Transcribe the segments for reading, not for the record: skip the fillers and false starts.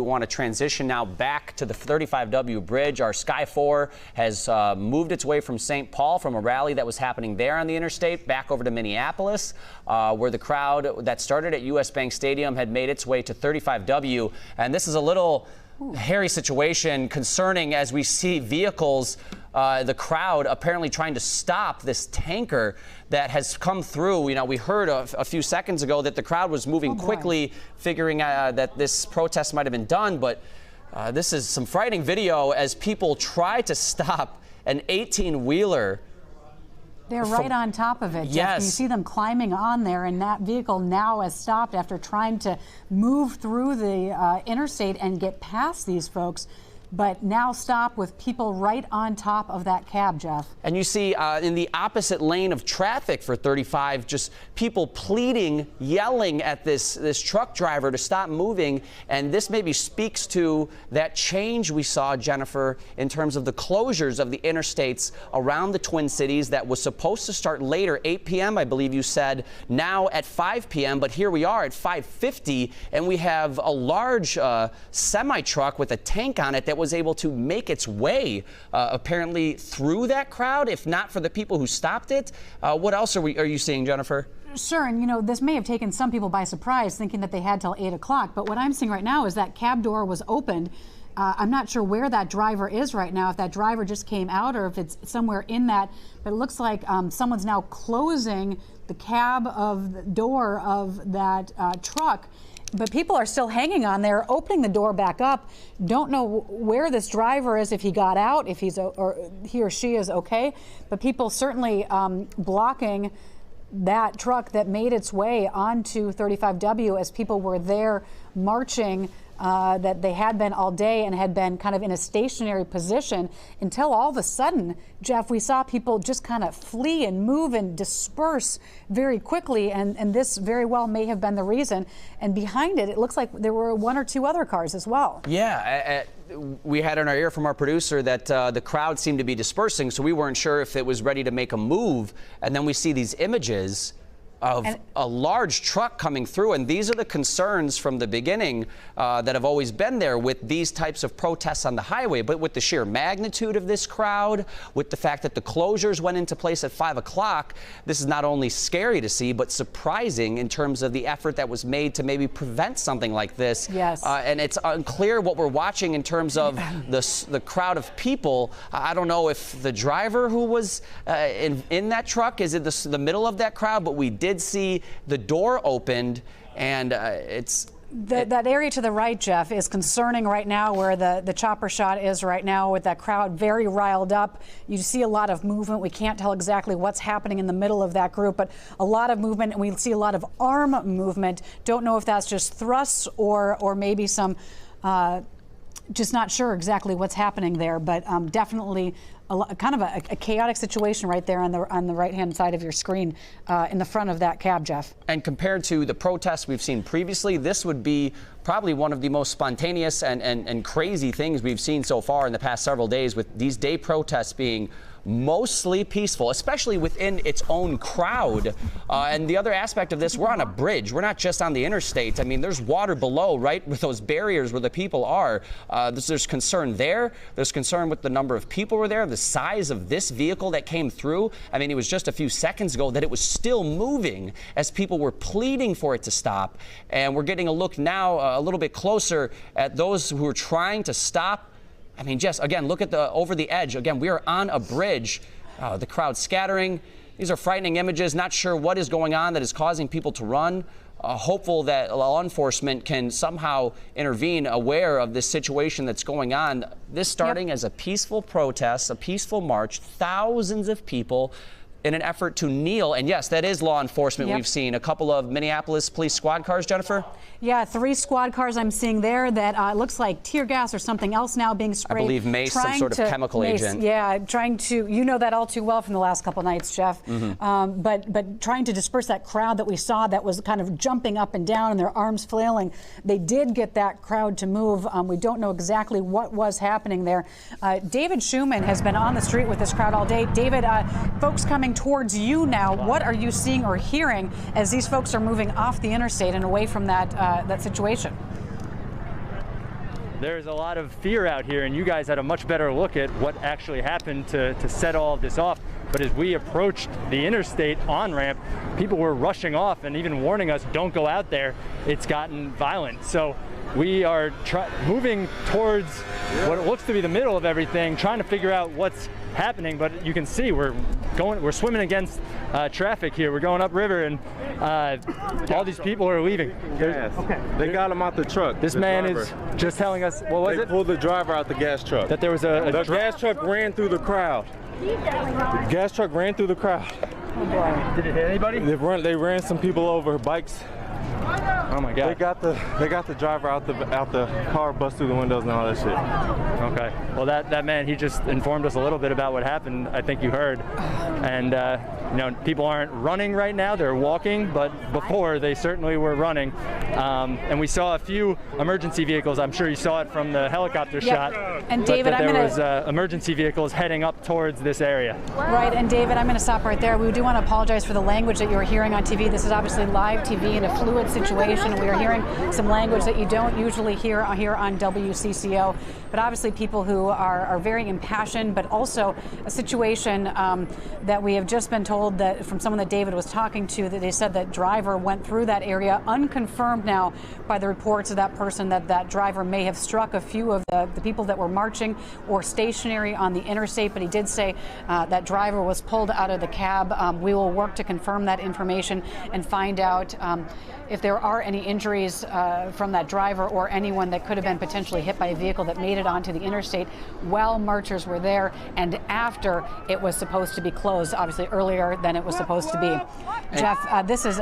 want to transition now back to the 35W bridge. Our Sky 4 has moved its way from St. Paul, from a rally that was happening there on the interstate, back over to Minneapolis, where the crowd that started at US Bank Stadium had made its way to 35W. And this is a little hairy situation, concerning as we see vehicles, the crowd apparently trying to stop this tanker that has come through. You know, we heard a few seconds ago that the crowd was moving quickly, figuring that this protest might have been done. But this is some frightening video as people try to stop an 18-wheeler. They're right on top of it, Jeff. Yes. You see them climbing on there, and that vehicle now has stopped after trying to move through the interstate and get past these folks, but now stop with people right on top of that cab, Jeff. And you see in the opposite lane of traffic for 35, just people pleading, yelling at this truck driver to stop moving. And this maybe speaks to that change we saw, Jennifer, in terms of the closures of the interstates around the Twin Cities that was supposed to start later, 8 p.m., I believe you said, now at 5 p.m. But here we are at 5:50, and we have a large semi-truck with a tank on it that was able to make its way apparently through that crowd, if not for the people who stopped it. What else are you seeing, Jennifer? Sure, and you know, this may have taken some people by surprise, thinking that they had till 8 o'clock, but what I'm seeing right now is that cab door was opened. I'm not sure where that driver is right now, if that driver just came out or if it's somewhere in that, but it looks like someone's now closing the cab of the door of that truck. But people are still hanging on there, opening the door back up. Don't know where this driver is, if he got out, if he's or he or she is okay. But people certainly blocking that truck that made its way onto 35W as people were there marching. That they had been all day and had been kind of in a stationary position until all of a sudden, Jeff, we saw people just kind of flee and move and disperse very quickly, and this very well may have been the reason. And behind it, it looks like there were 1 or 2 other cars as well. Yeah, we had in our ear from our producer that the crowd seemed to be dispersing, so we weren't sure if it was ready to make a move. And then we see these images of a large truck coming through, and these are the concerns from the beginning that have always been there with these types of protests on the highway. But with the sheer magnitude of this crowd, with the fact that the closures went into place at 5 o'clock, this is not only scary to see, but surprising in terms of the effort that was made to maybe prevent something like this. Yes. And it's unclear what we're watching in terms of the crowd of people. I don't know if the driver who was in that truck is in the middle of that crowd, but we did see the door opened, and that area to the right, Jeff, is concerning right now, where the chopper shot is right now, with that crowd very riled up. You see a lot of movement. We can't tell exactly what's happening in the middle of that group, but a lot of movement, and we see a lot of arm movement. Don't know if that's just thrusts or maybe some just not sure exactly what's happening there, but definitely kind of a chaotic situation right there on the right-hand side of your screen in the front of that cab, Jeff. And compared to the protests we've seen previously, this would be probably one of the most spontaneous and crazy things we've seen so far in the past several days, with these day protests being mostly peaceful, especially within its own crowd. And the other aspect of this, we're on a bridge. We're not just on the interstate. I mean, there's water below, right, with those barriers where the people are. There's concern there. There's concern with the number of people who were there, the size of this vehicle that came through. I mean, it was just a few seconds ago that it was still moving as people were pleading for it to stop. And we're getting a look now a little bit closer at those who are trying to stop. I mean, Jess, again, look at over the edge. Again, we are on a bridge. The crowd scattering. These are frightening images. Not sure what is going on that is causing people to run. Hopeful that law enforcement can somehow intervene, aware of this situation that's going on. This starting as a peaceful protest, a peaceful march, thousands of people in an effort to kneel. And yes, that is law enforcement. We've seen a couple of Minneapolis police squad cars, Jennifer? Yeah, 3 squad cars I'm seeing there that looks like tear gas or something else now being sprayed. I believe mace, some sort of chemical agent. Yeah, trying to, you know that all too well from the last couple nights, Jeff. But trying to disperse that crowd that we saw that was kind of jumping up and down and their arms flailing. They did get that crowd to move. We don't know exactly what was happening there. David Schumann has been on the street with this crowd all day. David, folks coming towards you now, what are you seeing or hearing as these folks are moving off the interstate and away from that situation? there's a lot of fear out here, and you guys had a much better look at what actually happened to set all of this off. But as we approached the interstate on-ramp, people were rushing off and even warning us, don't go out there. It's gotten violent. So we are moving towards what it looks to be the middle of everything, trying to figure out what's happening. But you can see we're swimming against traffic here. We're going upriver, and all these people are leaving. Okay. They got him out the truck. This man is just telling us, what was it? They pulled the driver out the gas truck. That there was the gas truck ran through the crowd. The gas truck ran through the crowd. Oh boy. Did it hit anybody? They ran some people over, bikes. Oh my God. They got the driver out the car, bust through the windows and all that shit. Okay. Well, that man, he just informed us a little bit about what happened. I think you heard. And you know, people aren't running right now, they're walking, but before they certainly were running. And we saw a few emergency vehicles. I'm sure you saw it from the helicopter shot. And David, there was emergency vehicles heading up towards this area. Right, and David, I'm going to stop right there. We do want to apologize for the language that you were hearing on TV. This is obviously live TV in a fluid situation, and we are hearing some language that you don't usually hear here on WCCO. But obviously people who are very impassioned, but also a situation that we have just been told that from someone that David was talking to, that they said that driver went through that area, unconfirmed now by the reports of that person, that driver may have struck a few of the people that were marching or stationary on the interstate, but he did say that driver was pulled out of the cab. We will work to confirm that information and find out if there are any injuries from that driver or anyone that could have been potentially hit by a vehicle that made it onto the interstate while marchers were there and after it was supposed to be closed, obviously earlier than it was supposed to be. Jeff, this is,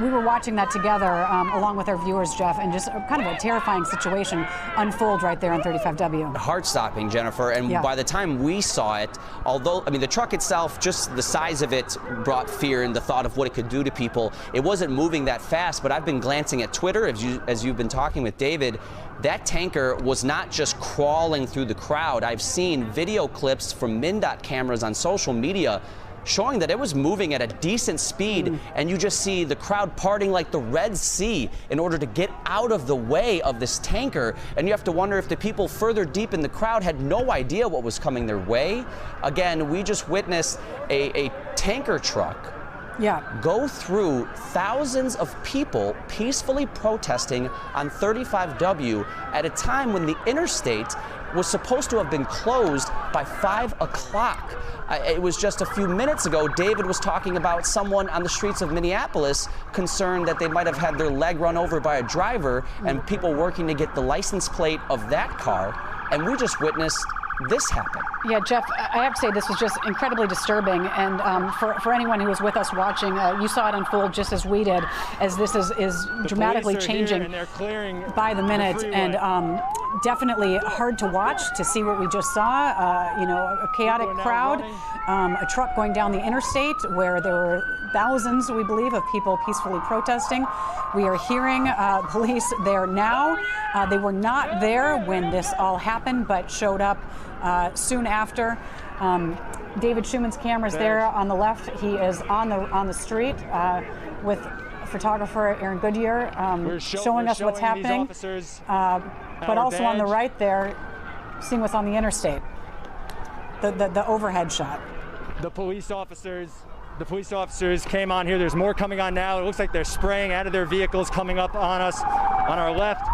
we were watching that together along with our viewers, Jeff, and just kind of a terrifying situation unfold right there on 35W. Heart-stopping, Jennifer, and by the time we saw it, although, I mean, the truck itself, just the size of it brought fear and the thought of what it could do to people. It wasn't moving that fast, but I've been glancing at Twitter as you've been talking with David. That tanker was not just crawling through the crowd. I've seen video clips from MnDOT cameras on social media showing that it was moving at a decent speed, and you just see the crowd parting like the Red Sea in order to get out of the way of this tanker. And you have to wonder if the people further deep in the crowd had no idea what was coming their way. Again, we just witnessed a tanker truck go through thousands of people peacefully protesting on 35W at a time when the interstate was supposed to have been closed by 5 o'clock. It was just a few minutes ago, David was talking about someone on the streets of Minneapolis concerned that they might have had their leg run over by a driver and people working to get the license plate of that car. And we just witnessed this happen. Yeah, Jeff, I have to say this was just incredibly disturbing, and for anyone who was with us watching, you saw it unfold just as we did, as this is dramatically changing by the minute, and definitely hard to watch, to see what we just saw. You know, a chaotic crowd, a truck going down the interstate where there were thousands, we believe, of people peacefully protesting. We are hearing police there now. They were not there when this all happened, but showed up soon after. David Schumann's camera's there on the left. He is on the street with photographer Aaron Goodyear showing us what's happening. But also on the right there, seeing what's on the interstate, the overhead shot. The police officers came on here. There's more coming on now. It looks like they're spraying out of their vehicles, coming up on us on our left.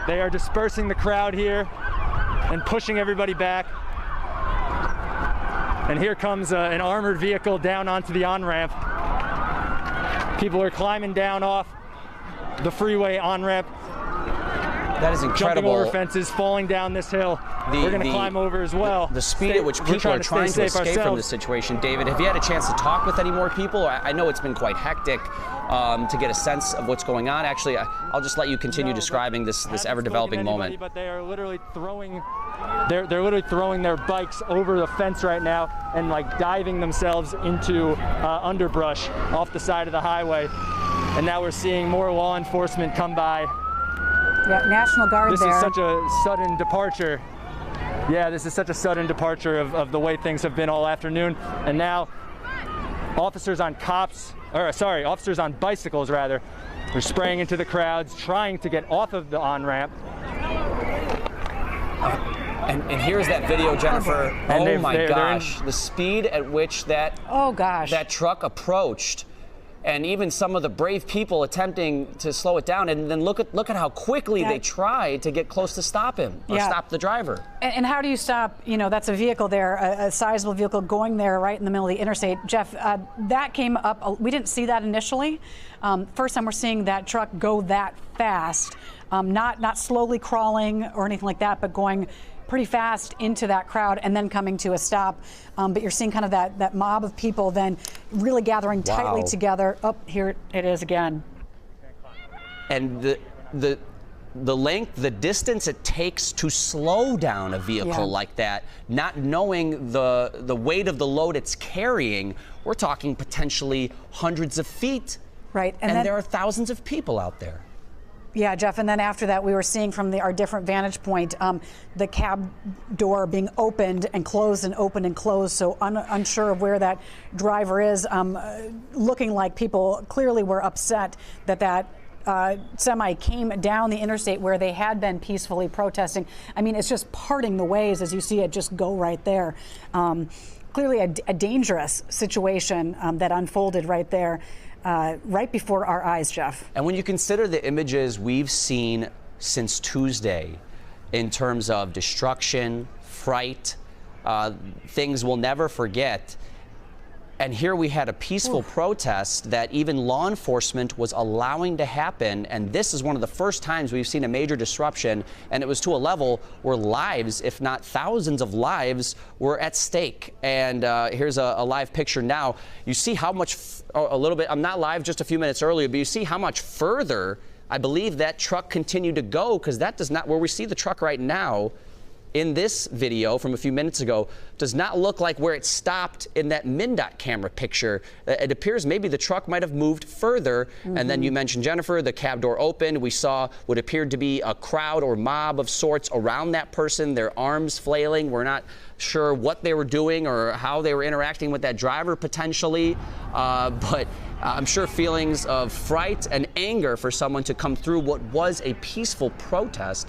They are dispersing the crowd here and pushing everybody back. And here comes an armored vehicle down onto the on-ramp. People are climbing down off the freeway on-ramp. That is incredible. Jumping over fences, falling down this hill. We're going to climb over as well. The speed at which people are trying to escape from this situation. David, have you had a chance to talk with any more people? I know it's been quite hectic to get a sense of what's going on. Actually, I'll just let you continue describing this ever-developing moment. But they are literally throwing, they're literally throwing their bikes over the fence right now and like diving themselves into underbrush off the side of the highway. And now we're seeing more law enforcement come by. Yeah, National Guard there. This is such a sudden departure. Yeah, this is such a sudden departure of the way things have been all afternoon. And now officers on bicycles rather. They're spraying into the crowds, trying to get off of the on-ramp. And here's that video, Jennifer. And oh my gosh, the speed at which that that truck approached, and even some of the brave people attempting to slow it down. And then look at how quickly they tried to get close to stop him or stop the driver. And how do you stop? You know, that's a vehicle there, a sizable vehicle going there right in the middle of the interstate. Jeff, that came up. We didn't see that initially. First time we're seeing that truck go that fast, not slowly crawling or anything like that, but going pretty fast into that crowd and then coming to a stop. But you're seeing kind of that mob of people then really gathering tightly together. Oh, here it is again. And the length, the distance it takes to slow down a vehicle like that, not knowing the weight of the load it's carrying, we're talking potentially hundreds of feet. Right. And then, there are thousands of people out there. Yeah, Jeff, and then after that, we were seeing from our different vantage point, the cab door being opened and closed and opened and closed, so unsure of where that driver is, looking like people clearly were upset that semi came down the interstate where they had been peacefully protesting. I mean, it's just parting the ways as you see it just go right there. Clearly a dangerous situation that unfolded right there. Right before our eyes, Jeff. And when you consider the images we've seen since Tuesday in terms of destruction, fright, things we'll never forget, and here we had a peaceful protest that even law enforcement was allowing to happen, and this is one of the first times we've seen a major disruption, and it was to a level where lives, if not thousands of lives, were at stake. And here's a live picture now. You see how much, a little bit, I'm not live just a few minutes earlier, but you see how much further I believe that truck continued to go, because that does not, where we see the truck right now, in this video from a few minutes ago, does not look like where it stopped in that MnDOT camera picture. It appears maybe the truck might have moved further. And then you mentioned, Jennifer, the cab door opened. We saw what appeared to be a crowd or mob of sorts around that person, their arms flailing. We're not sure what they were doing or how they were interacting with that driver potentially. But I'm sure feelings of fright and anger for someone to come through what was a peaceful protest